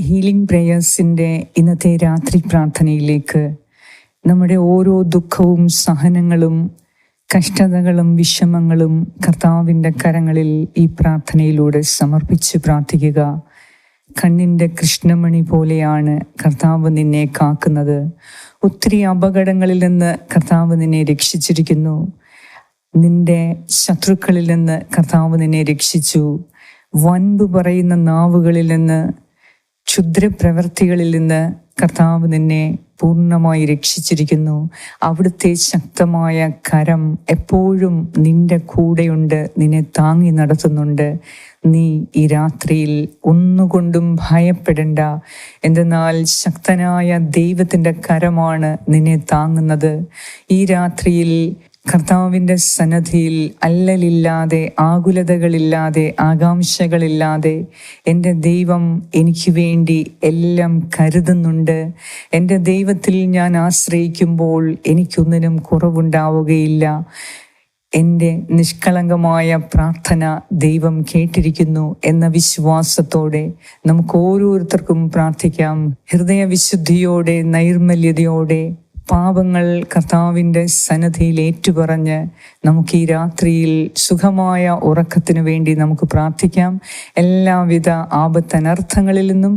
Healing പ്രേയേഴ്സിൻ്റെ ഇന്നത്തെ രാത്രി പ്രാർത്ഥനയിലേക്ക് നമ്മുടെ ഓരോ ദുഃഖവും സഹനങ്ങളും കഷ്ടതകളും വിഷമങ്ങളും കർത്താവിൻ്റെ കരങ്ങളിൽ ഈ പ്രാർത്ഥനയിലൂടെ സമർപ്പിച്ച് പ്രാർത്ഥിക്കുക. കണ്ണിൻ്റെ കൃഷ്ണമണി പോലെയാണ് കർത്താവ് നിന്നെ കാക്കുന്നത്. ഒത്തിരി അപകടങ്ങളിൽ നിന്ന് കർത്താവ് നിന്നെ രക്ഷിച്ചിരിക്കുന്നു. നിന്റെ ശത്രുക്കളിൽ നിന്ന് കർത്താവ് നിന്നെ രക്ഷിച്ചു. വൻപ് പറയുന്ന നാവുകളിൽ നിന്ന്, ക്ഷുദ്രപ്രവൃത്തികളിൽ നിന്ന് കർത്താവ് നിന്നെ പൂർണ്ണമായി രക്ഷിച്ചിരിക്കുന്നു. അവിടുത്തെ ശക്തമായ കരം എപ്പോഴും നിന്റെ കൂടെയുണ്ട്, നിന്നെ താങ്ങി നടത്തുന്നുണ്ട്. നീ ഈ രാത്രിയിൽ ഒന്നുകൊണ്ടും ഭയപ്പെടേണ്ട. എന്തെന്നാൽ ശക്തനായ ദൈവത്തിൻ്റെ കരമാണ് നിന്നെ താങ്ങുന്നത്. ഈ രാത്രിയിൽ കർത്താവിൻ്റെ സന്നദ്ധിയിൽ അല്ലലില്ലാതെ, ആകുലതകളില്ലാതെ, ആകാംക്ഷകളില്ലാതെ എൻ്റെ ദൈവം എനിക്ക് വേണ്ടി എല്ലാം കരുതുന്നുണ്ട്. എൻ്റെ ദൈവത്തിൽ ഞാൻ ആശ്രയിക്കുമ്പോൾ എനിക്കൊന്നിനും കുറവുണ്ടാവുകയില്ല. എൻ്റെ നിഷ്കളങ്കമായ പ്രാർത്ഥന ദൈവം കേട്ടിരിക്കുന്നു എന്ന വിശ്വാസത്തോടെ നമുക്ക് ഓരോരുത്തർക്കും പ്രാർത്ഥിക്കാം. ഹൃദയവിശുദ്ധിയോടെ, നൈർമല്യതയോടെ പാപങ്ങൾ കർത്താവിൻ്റെ സന്നദ്ധിയിൽ ഏറ്റുപറഞ്ഞ് നമുക്ക് ഈ രാത്രിയിൽ സുഖമായ ഉറക്കത്തിനു വേണ്ടി നമുക്ക് പ്രാർത്ഥിക്കാം. എല്ലാവിധ ആപത്തനർത്ഥങ്ങളിൽ നിന്നും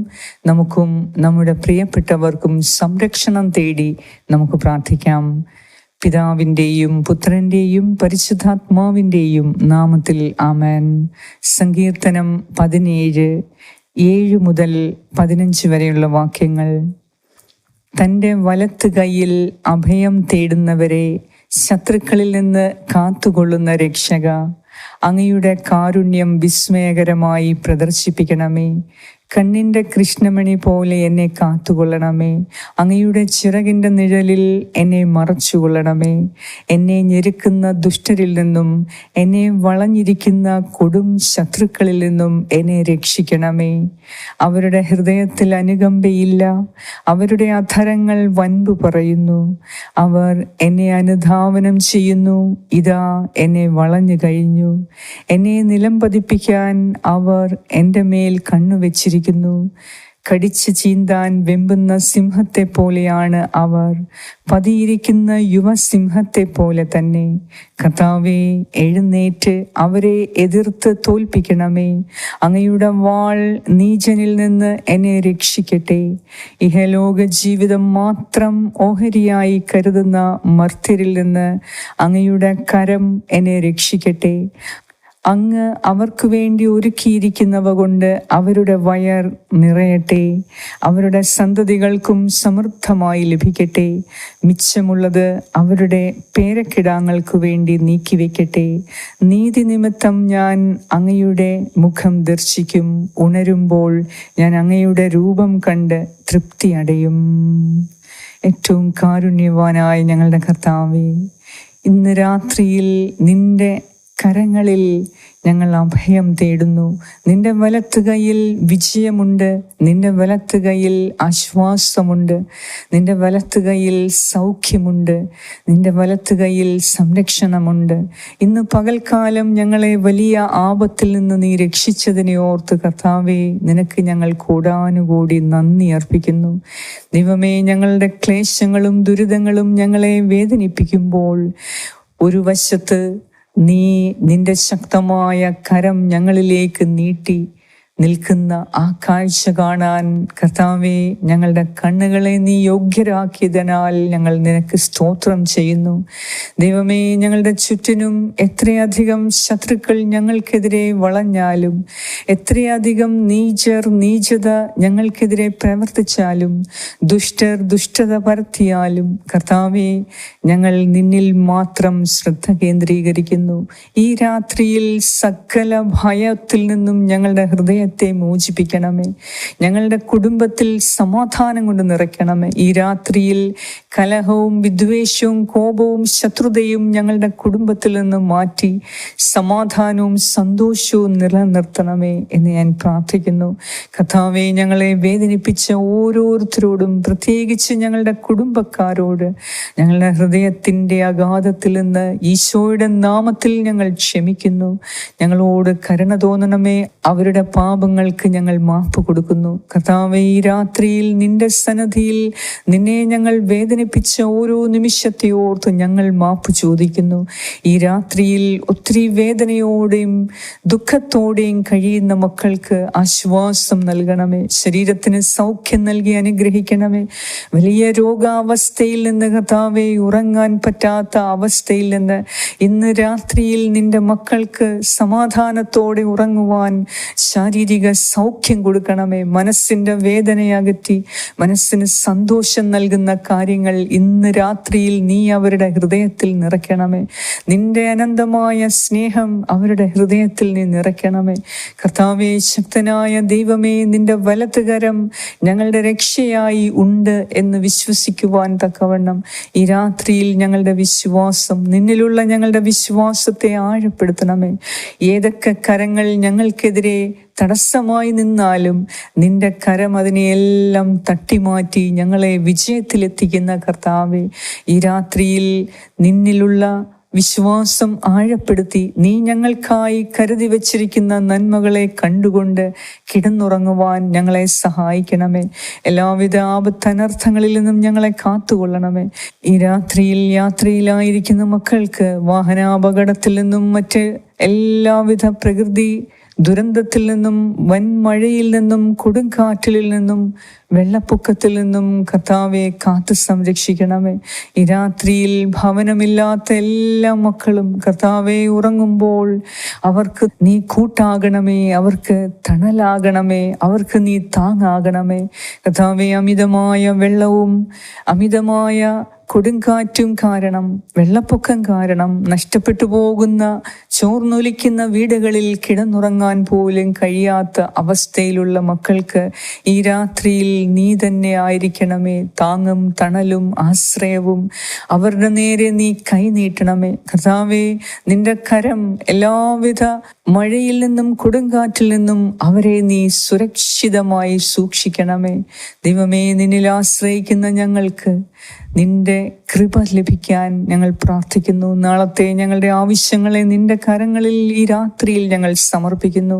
നമുക്കും നമ്മുടെ പ്രിയപ്പെട്ടവർക്കും സംരക്ഷണം തേടി നമുക്ക് പ്രാർത്ഥിക്കാം. പിതാവിൻ്റെയും പുത്രൻ്റെയും പരിശുദ്ധാത്മാവിൻ്റെയും നാമത്തിൽ ആമേൻ. സങ്കീർത്തനം 17, 7 മുതൽ 15 വരെയുള്ള വാക്യങ്ങൾ. തൻ്റെ വലത്ത് കൈയിൽ അഭയം തേടുന്നവരെ ശത്രുക്കളിൽ നിന്ന് കാത്തുകൊള്ളുന്ന രക്ഷക, അങ്ങയുടെ കാരുണ്യം വിസ്മയകരമായി പ്രദർശിപ്പിക്കണമേ. കണ്ണിൻ്റെ കൃഷ്ണമണി പോലെ എന്നെ കാത്തുകൊള്ളണമേ. അങ്ങയുടെ ചിറകിൻ്റെ നിഴലിൽ എന്നെ മറച്ചുകൊള്ളണമേ. എന്നെ ഞെരുക്കുന്ന ദുഷ്ടരിൽ നിന്നും, എന്നെ വളഞ്ഞിരിക്കുന്ന കൊടും ശത്രുക്കളിൽ നിന്നും എന്നെ രക്ഷിക്കണമേ. അവരുടെ ഹൃദയത്തിൽ അനുകമ്പയില്ല, അവരുടെ അധരങ്ങൾ വൻപ് പറയുന്നു. അവർ എന്നെ അനുധാവനം ചെയ്യുന്നു. ഇതാ എന്നെ വളഞ്ഞു കഴിഞ്ഞു. എന്നെ നിലം പതിപ്പിക്കാൻ അവർ എൻ്റെ മേൽ കണ്ണുവെച്ചിരിക്കുന്നു. കടിച്ചു ചീന്താൻ വെമ്പുന്ന സിംഹത്തെ പോലെയാണ് അവർ, പതിയിരിക്കുന്ന യുവസിംഹത്തെ പോലെ തന്നെ. കർത്താവേ, എഴുന്നേറ്റ് അവരെ എതിർത്ത് തോൽപ്പിക്കണമേ. അങ്ങയുടെ വാൾ നീചനിൽ നിന്ന് എന്നെ രക്ഷിക്കട്ടെ. ഇഹലോക ജീവിതം മാത്രം ഓഹരിയായി കരുതുന്ന മർത്യരിൽ നിന്ന് അങ്ങയുടെ കരം എന്നെ രക്ഷിക്കട്ടെ. അങ്ങ് അവർക്ക് വേണ്ടി ഒരുക്കിയിരിക്കുന്നവ കൊണ്ട് അവരുടെ വയർ നിറയട്ടെ. അവരുടെ സന്തതികൾക്കും സമൃദ്ധമായി ലഭിക്കട്ടെ. മിച്ചമുള്ളത് അവരുടെ പേരക്കിടാങ്ങൾക്ക് വേണ്ടി നീക്കിവെക്കട്ടെ. നീതി നിമിത്തം ഞാൻ അങ്ങയുടെ മുഖം ദർശിക്കും. ഉണരുമ്പോൾ ഞാൻ അങ്ങയുടെ രൂപം കണ്ട് തൃപ്തി അടയും. ഏറ്റവും കാരുണ്യവാനായ ഞങ്ങളുടെ കർത്താവേ, ഇന്ന് രാത്രിയിൽ നിന്റെ കരങ്ങളിൽ ഞങ്ങൾ അഭയം തേടുന്നു. നിന്റെ വലത്ത് കൈയിൽ വിജയമുണ്ട്, നിന്റെ വലത്ത് കൈയിൽ ആശ്വാസമുണ്ട്, നിന്റെ വലത്ത് കൈയിൽ സൗഖ്യമുണ്ട്, നിന്റെ വലത്ത് കൈയിൽ സംരക്ഷണമുണ്ട്. ഇന്ന് പകൽക്കാലം ഞങ്ങളെ വലിയ ആപത്തിൽ നിന്ന് നീ രക്ഷിച്ചതിനെ ഓർത്ത് കർത്താവേ, നിനക്ക് ഞങ്ങൾ കോടാനുകൂടി നന്ദി അർപ്പിക്കുന്നു. ദൈവമേ, ഞങ്ങളുടെ ക്ലേശങ്ങളും ദുരിതങ്ങളും ഞങ്ങളെ വേദനിപ്പിക്കുമ്പോൾ ഒരു വശത്ത് നീ നിന്റെ ശക്തമായ കരം ഞങ്ങളിലേക്ക് നീട്ടി നിൽക്കുന്ന ആ കാഴ്ച കാണാൻ കർത്താവേ, ഞങ്ങളുടെ കണ്ണുകളെ നീ യോഗ്യരാക്കിയതിനാൽ ഞങ്ങൾ നിനക്ക് സ്തോത്രം ചെയ്യുന്നു. ദൈവമേ, ഞങ്ങളുടെ ചുറ്റിനും എത്രയധികം ശത്രുക്കൾ ഞങ്ങൾക്കെതിരെ വളഞ്ഞാലും, എത്രയധികം നീചത ഞങ്ങൾക്കെതിരെ പ്രവർത്തിച്ചാലും, ദുഷ്ടർ ദുഷ്ടത പരത്തിയാലും, കർത്താവേ, ഞങ്ങൾ നിന്നിൽ മാത്രം ശ്രദ്ധ കേന്ദ്രീകരിക്കുന്നു. ഈ രാത്രിയിൽ സകല ഭയത്തിൽ നിന്നും ഞങ്ങളുടെ ഹൃദയത്തെ മോചിപ്പിക്കണമേ. ഞങ്ങളുടെ കുടുംബത്തിൽ സമാധാനം കൊണ്ട് നിറയ്ക്കണമേ. ഈ രാത്രിയിൽ കലഹവും വിദ്വേഷവും കോപവും ശത്രുതയും ഞങ്ങളുടെ കുടുംബത്തിൽ നിന്ന് മാറ്റി സമാധാനവും സന്തോഷവും നിലനിർത്തണമേ എന്ന് ഞാൻ പ്രാർത്ഥിക്കുന്നു. കർത്താവേ, ഞങ്ങളെ വേദനിപ്പിച്ച ഓരോരുത്തരോടും, പ്രത്യേകിച്ച് ഞങ്ങളുടെ കുടുംബക്കാരോട്, ഞങ്ങളുടെ ഹൃദയത്തിൻ്റെ അഗാധത്തിൽ നിന്ന് ഈശോയുടെ നാമത്തിൽ ഞങ്ങൾ ക്ഷമിക്കുന്നു. ഞങ്ങളോട് കരുണ തോന്നണമേ. അവരുടെ പാപങ്ങൾക്ക് ഞങ്ങൾ മാപ്പ് കൊടുക്കുന്നു. കർത്താവേ, ഈ രാത്രിയിൽ നിന്റെ സന്നിധിയിൽ നിന്നെ ഞങ്ങൾ വേദനിപ്പിച്ച ഓരോ നിമിഷത്തെ ഓർത്ത് ഞങ്ങൾ മാപ്പ് ചോദിക്കുന്നു. ഈ രാത്രിയിൽ ഒത്തിരി വേദനയോടെയും ദുഃഖത്തോടെയും കഴിയുന്ന മക്കൾക്ക് ആശ്വാസം നൽകണമേ. ശരീരത്തിന് സൗഖ്യം നൽകി അനുഗ്രഹിക്കണമേ. വലിയ രോഗാവസ്ഥയിൽ നിന്ന് കർത്താവേ, ഉറങ്ങാൻ പറ്റാത്ത അവസ്ഥയിൽ നിന്ന് ഇന്ന് രാത്രിയിൽ നിന്റെ മക്കൾക്ക് സമാധാനത്തോടെ ഉറങ്ങുവാൻ ശാരീരിക സൗഖ്യം കൊടുക്കണമേ. മനസ്സിൻ്റെ വേദനയകറ്റി മനസ്സിന് സന്തോഷം നൽകുന്ന കാര്യങ്ങൾ ഇന്ന് രാത്രിയിൽ നീ അവരുടെ ഹൃദയത്തിൽ നിറയ്ക്കണമേ. നിന്റെ അനന്തമായ സ്നേഹം അവരുടെ ഹൃദയത്തിൽ നീ നിറയ്ക്കണമേ. കർത്താവേ, ശക്തനായ ദൈവമേ, നിന്റെ വലത്തുകരം ഞങ്ങളുടെ രക്ഷയായി ഉണ്ട് എന്ന് വിശ്വസിക്കുവാൻ തക്കവണ്ണം ഈ രാത്രിയിൽ ഞങ്ങളുടെ വിശ്വാസം, നിന്നിലുള്ള ഞങ്ങളുടെ വിശ്വാസത്തെ ആഴപ്പെടുത്തണമേ. ഏതൊക്കെ കരങ്ങൾ ഞങ്ങൾക്കെതിരെ തടസ്സമായി നിന്നാലും നിന്റെ കരം അതിനെയെല്ലാം തട്ടിമാറ്റി ഞങ്ങളെ വിജയത്തിലെത്തിക്കുന്ന കർത്താവേ, ഈ രാത്രിയിൽ നിന്നിലുള്ള വിശ്വാസം ആഴപ്പെടുത്തി നീ ഞങ്ങൾക്കായി കരുതി വച്ചിരിക്കുന്ന നന്മകളെ കണ്ടുകൊണ്ട് കിടന്നുറങ്ങുവാൻ ഞങ്ങളെ സഹായിക്കണമേ. എല്ലാവിധ ആപത്തനർത്ഥങ്ങളിൽ നിന്നും ഞങ്ങളെ കാത്തുകൊള്ളണമേ. ഈ രാത്രിയിൽ യാത്രയിലായിരിക്കുന്ന മക്കൾക്ക് വാഹനാപകടത്തിൽ നിന്നും മറ്റ് എല്ലാവിധ പ്രകൃതി ദുരന്തത്തിൽ നിന്നും വൻമഴയിൽ നിന്നും കൊടുങ്കാറ്റിൽ നിന്നും വെള്ളപ്പൊക്കത്തിൽ നിന്നും കർത്താവെ കാത്തു സംരക്ഷിക്കണമേ. ഈ രാത്രിയിൽ ഭവനമില്ലാത്ത എല്ലാ മക്കളും കർത്താവെ ഉറങ്ങുമ്പോൾ അവർക്ക് നീ കൂട്ടാകണമേ, അവർക്ക് തണലാകണമേ, അവർക്ക് നീ താങ്ങാകണമേ. കർത്താവെ, അമിതമായ വെള്ളവും അമിതമായ കൊടുങ്കാറ്റും കാരണം, വെള്ളപ്പൊക്കം കാരണം നഷ്ടപ്പെട്ടു പോകുന്ന ചോർന്നൊലിക്കുന്ന വീടുകളിൽ കിടന്നുറങ്ങാൻ പോലും കഴിയാത്ത അവസ്ഥയിലുള്ള മക്കൾക്ക് ഈ രാത്രിയിൽ നീ തന്നെ ആയിരിക്കണമേ. താങ്ങും തണലും ആശ്രയവും അവരുടെ നേരെ നീ കൈനീട്ടണമേ. കർത്താവേ, നിന്റെ കരം എല്ലാവിധ മഴയിൽ നിന്നും കൊടുങ്കാറ്റിൽ നിന്നും അവരെ നീ സുരക്ഷിതമായി സൂക്ഷിക്കണമേ. ദൈവമേ, നിന്നിൽ ആശ്രയിക്കുന്ന ഞങ്ങൾക്ക് നിന്റെ കൃപ ലഭിക്കാൻ ഞങ്ങൾ പ്രാർത്ഥിക്കുന്നു. നാളത്തെ ഞങ്ങളുടെ ആവശ്യങ്ങളെ നിന്റെ കരങ്ങളിൽ ഈ രാത്രിയിൽ ഞങ്ങൾ സമർപ്പിക്കുന്നു.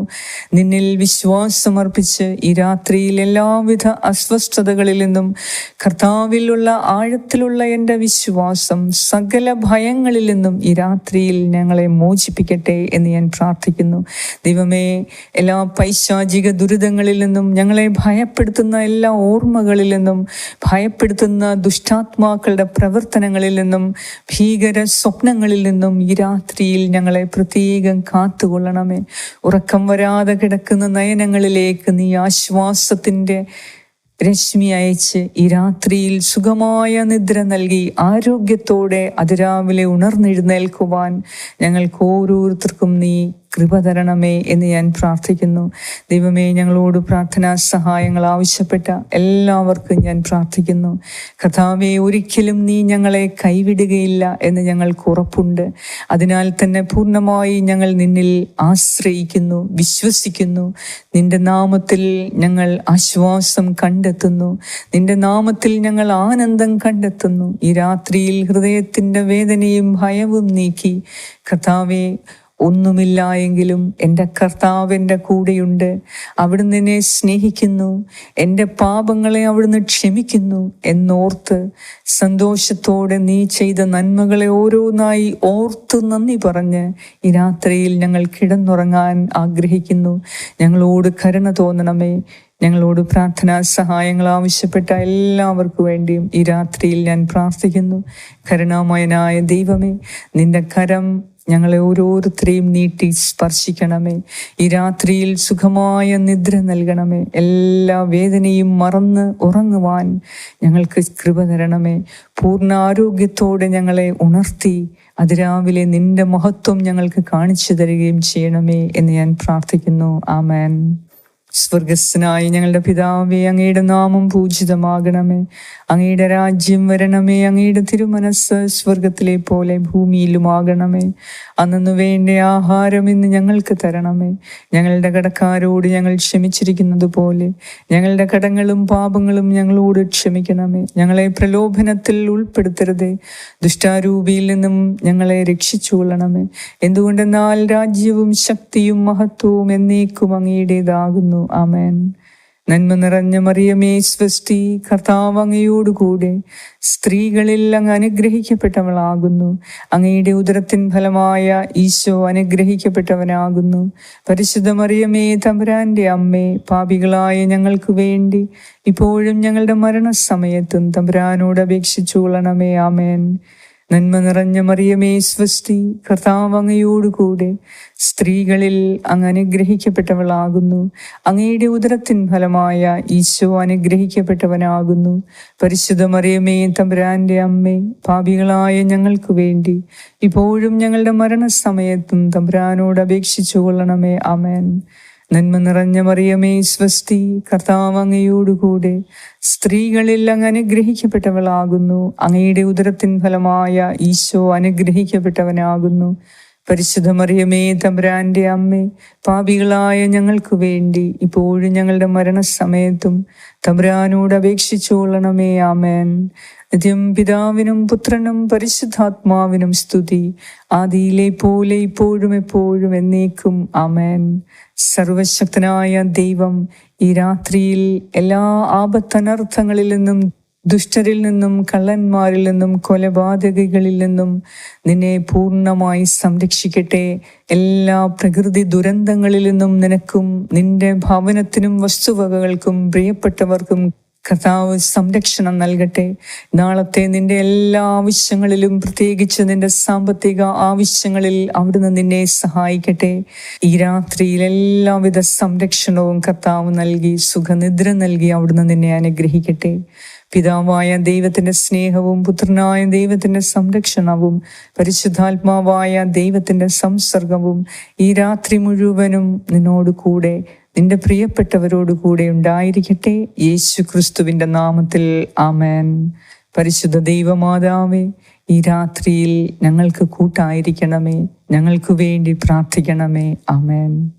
നിന്നിൽ വിശ്വാസമർപ്പിച്ച് ഈ രാത്രിയിൽ എല്ലാവിധ അസ്വസ്ഥതകളിൽ നിന്നും കർത്താവിലുള്ള ആഴത്തിലുള്ള എൻ്റെ വിശ്വാസം സകല ഭയങ്ങളിൽ നിന്നും ഈ രാത്രിയിൽ ഞങ്ങളെ മോചിപ്പിക്കട്ടെ എന്ന് ഞാൻ പ്രാർത്ഥിക്കുന്നു. ദൈവമേ, എല്ലാ പൈശാചിക ദുരിതങ്ങളിൽ നിന്നും ഞങ്ങളെ ഭയപ്പെടുത്തുന്ന എല്ലാ ഓർമ്മകളിൽ നിന്നും ഭയപ്പെടുത്തുന്ന ദുഷ്ടാത്മാക്കളുടെ പ്രവർത്തനങ്ങളിൽ നിന്നും ഭീകര സ്വപ്നങ്ങളിൽ നിന്നും ഈ രാത്രിയിൽ ഞങ്ങളെ പ്രത്യേകം കാത്തുകൊള്ളണമേ. ഉറക്കം വരാതെ കിടക്കുന്ന നയനങ്ങളിലേക്ക് നീ ആശ്വാസത്തിൻ്റെ രശ്മി അയച്ച് ഈ രാത്രിയിൽ സുഖമായ നിദ്ര നൽകി ആരോഗ്യത്തോടെ അതിരാവിലെ ഉണർന്നെഴുന്നേൽക്കുവാൻ ഞങ്ങൾക്ക് ഓരോരുത്തർക്കും നീ കൃപ തരണമേ എന്ന് ഞാൻ പ്രാർത്ഥിക്കുന്നു. ദൈവമേ, ഞങ്ങളോട് പ്രാർത്ഥനാ സഹായങ്ങൾ ആവശ്യപ്പെട്ട എല്ലാവർക്കും ഞാൻ പ്രാർത്ഥിക്കുന്നു. കർത്താവേ, ഒരിക്കലും നീ ഞങ്ങളെ കൈവിടുകയില്ല എന്ന് ഞങ്ങൾക്ക് ഉറപ്പുണ്ട്. അതിനാൽ തന്നെ പൂർണ്ണമായി ഞങ്ങൾ നിന്നിൽ ആശ്രയിക്കുന്നു, വിശ്വസിക്കുന്നു. നിന്റെ നാമത്തിൽ ഞങ്ങൾ ആശ്വാസം കണ്ടെത്തുന്നു. നിന്റെ നാമത്തിൽ ഞങ്ങൾ ആനന്ദം കണ്ടെത്തുന്നു. ഈ രാത്രിയിൽ ഹൃദയത്തിൻ്റെ വേദനയും ഭയവും നീക്കി കർത്താവേ, ഒന്നുമില്ല എങ്കിലും എൻ്റെ കർത്താവ് എൻ്റെ കൂടെയുണ്ട്. അവിടുന്ന് എന്നെ സ്നേഹിക്കുന്നു, എൻ്റെ പാപങ്ങളെ അവിടുന്ന് ക്ഷമിക്കുന്നു എന്നോർത്ത് സന്തോഷത്തോടെ നീ ചെയ്ത നന്മകളെ ഓരോന്നായി ഓർത്ത് നന്ദി പറഞ്ഞ് ഈ രാത്രിയിൽ ഞങ്ങൾ കിടന്നുറങ്ങാൻ ആഗ്രഹിക്കുന്നു. ഞങ്ങളോട് കരുണ തോന്നണമേ. ഞങ്ങളോട് പ്രാർത്ഥനാ സഹായങ്ങൾ ആവശ്യപ്പെട്ട എല്ലാവർക്കും വേണ്ടിയും ഈ രാത്രിയിൽ ഞാൻ പ്രാർത്ഥിക്കുന്നു. കരുണാമയനായ ദൈവമേ, നിന്റെ കരം ഞങ്ങളെ ഓരോരുത്തരെയും നീട്ടി സ്പർശിക്കണമേ. ഈ രാത്രിയിൽ സുഖമായ നിദ്ര നൽകണമേ. എല്ലാ വേദനയും മറന്ന് ഉറങ്ങുവാൻ ഞങ്ങൾക്ക് കൃപ തരണമേ. പൂർണ്ണ ആരോഗ്യത്തോടെ ഞങ്ങളെ ഉണർത്തി അതിരാവിലെ നിന്റെ മഹത്വം ഞങ്ങൾക്ക് കാണിച്ചു തരികയും ചെയ്യണമേ എന്ന് ഞാൻ പ്രാർത്ഥിക്കുന്നു. ആമേൻ. സ്വർഗസ്ഥനായ ഞങ്ങളുടെ പിതാവേ, അങ്ങയുടെ നാമം പൂജിതമാകണമേ. അങ്ങയുടെ രാജ്യം വരണമേ. അങ്ങയുടെ തിരുമനസ് സ്വർഗത്തിലെ പോലെ ഭൂമിയിലുമാകണമേ. അന്നു വേണ്ട ആഹാരം ഇന്ന് ഞങ്ങൾക്ക് തരണമേ. ഞങ്ങളുടെ കടക്കാരോട് ഞങ്ങൾ ക്ഷമിച്ചിരിക്കുന്നത് പോലെ ഞങ്ങളുടെ കടങ്ങളും പാപങ്ങളും ഞങ്ങളോട് ക്ഷമിക്കണമേ. ഞങ്ങളെ പ്രലോഭനത്തിൽ ഉൾപ്പെടുത്തരുതേ, ദുഷ്ടാരൂപിയിൽ നിന്നും ഞങ്ങളെ രക്ഷിച്ചുകൊള്ളണമേ. എന്തുകൊണ്ടെന്നാൽ രാജ്യവും ശക്തിയും മഹത്വവും എന്നേക്കും അങ്ങയുടേതാകുന്നു. ആമേൻ. നന്മ നിറഞ്ഞ മറിയമേ, സ്വസ്തി, കർത്താവ് അങ്ങയോടുകൂടെ സ്ത്രീകളിൽ അങ്ങ് അനുഗ്രഹിക്കപ്പെട്ടവളാകുന്നു. അങ്ങയുടെ ഉദരത്തിൻ ഫലമായ ഈശോ അനുഗ്രഹിക്കപ്പെട്ടവനാകുന്നു. പരിശുദ്ധ മറിയമേ, തമ്പുരാന്റെ അമ്മേ, പാപികളായ ഞങ്ങൾക്ക് വേണ്ടി ഇപ്പോഴും ഞങ്ങളുടെ മരണസമയത്തും തമ്പുരാനോട് അപേക്ഷിച്ചു കൊള്ളണമേ. ആമേൻ. നന്മ നിറഞ്ഞ മറിയമേ, സ്വസ്തി, കർത്താവ് അങ്ങയോടുകൂടെ സ്ത്രീകളിൽ അങ്ങ് അനുഗ്രഹിക്കപ്പെട്ടവളാകുന്നു. അങ്ങയുടെ ഉദരത്തിൻ ഫലമായ ഈശോ അനുഗ്രഹിക്കപ്പെട്ടവനാകുന്നു. പരിശുദ്ധ മറിയമേ, തമ്പുരാന്റെ അമ്മേ, പാപികളായ ഞങ്ങൾക്ക് വേണ്ടി ഇപ്പോഴും ഞങ്ങളുടെ മരണസമയത്തും തമ്പുരാനോട് അപേക്ഷിച്ചു കൊള്ളണമേ. ആമേൻ. നന്മ നിറഞ്ഞ മറിയമേ, സ്വസ്തി, കർത്താവ് അങ്ങയോടുകൂടെ സ്ത്രീകളിൽ അങ്ങ് അനുഗ്രഹിക്കപ്പെട്ടവളാകുന്നു. അങ്ങയുടെ ഉദരത്തിൻ ഫലമായ ഈശോ അനുഗ്രഹിക്കപ്പെട്ടവനാകുന്നു. പരിശുദ്ധ മറിയമേ, തമ്പുരാന്റെ അമ്മേ, പാപികളായ ഞങ്ങൾക്ക് വേണ്ടി ഇപ്പോഴും ഞങ്ങളുടെ മരണസമയത്തും തമ്പുരാനോട് അപേക്ഷിച്ചു കൊള്ളണമേ. ആമേൻ. നിത്യം പിതാവിനും പുത്രനും പരിശുദ്ധാത്മാവിനും സ്തുതി, ആദിയിലെ പോലെ ഇപ്പോഴും എപ്പോഴും എന്നേക്കും. ആമേൻ. സർവശക്തനായ ദൈവം ഈ രാത്രിയിൽ എല്ലാ ആപത്തനർത്ഥങ്ങളിൽ നിന്നും, ദുഷ്ടരിൽ നിന്നും, കള്ളന്മാരിൽ നിന്നും, കൊലപാതകികളിൽ നിന്നും നിന്നെ പൂർണ്ണമായി സംരക്ഷിക്കട്ടെ. എല്ലാ പ്രകൃതി ദുരന്തങ്ങളിൽ നിന്നും നിനക്കും നിന്റെ ഭവനത്തിനും വസ്തുവകകൾക്കും പ്രിയപ്പെട്ടവർക്കും കർത്താവ് സംരക്ഷണം നൽകട്ടെ. നാളത്തെ നിന്റെ എല്ലാ ആവശ്യങ്ങളിലും, പ്രത്യേകിച്ച് നിന്റെ സാമ്പത്തിക ആവശ്യങ്ങളിൽ അവിടുന്ന് നിന്നെ സഹായിക്കട്ടെ. ഈ രാത്രിയിൽ എല്ലാവിധ സംരക്ഷണവും കർത്താവ് നൽകി സുഖനിദ്ര നൽകി അവിടുന്ന് നിന്നെ അനുഗ്രഹിക്കട്ടെ. പിതാവായ ദൈവത്തിന്റെ സ്നേഹവും പുത്രനായ ദൈവത്തിന്റെ സംരക്ഷണവും പരിശുദ്ധാത്മാവായ ദൈവത്തിന്റെ സംസർഗവും ഈ രാത്രി മുഴുവനും നിന്നോട് കൂടെ, നിന്റെ പ്രിയപ്പെട്ടവരോട് കൂടെ ഉണ്ടായിരിക്കട്ടെ. യേശു ക്രിസ്തുവിന്റെ നാമത്തിൽ. ആമേൻ. പരിശുദ്ധ ദൈവമാതാവേ, ഈ രാത്രിയിൽ ഞങ്ങൾക്ക് കൂട്ടായിരിക്കണമേ. ഞങ്ങൾക്ക് വേണ്ടി പ്രാർത്ഥിക്കണമേ. ആമേൻ.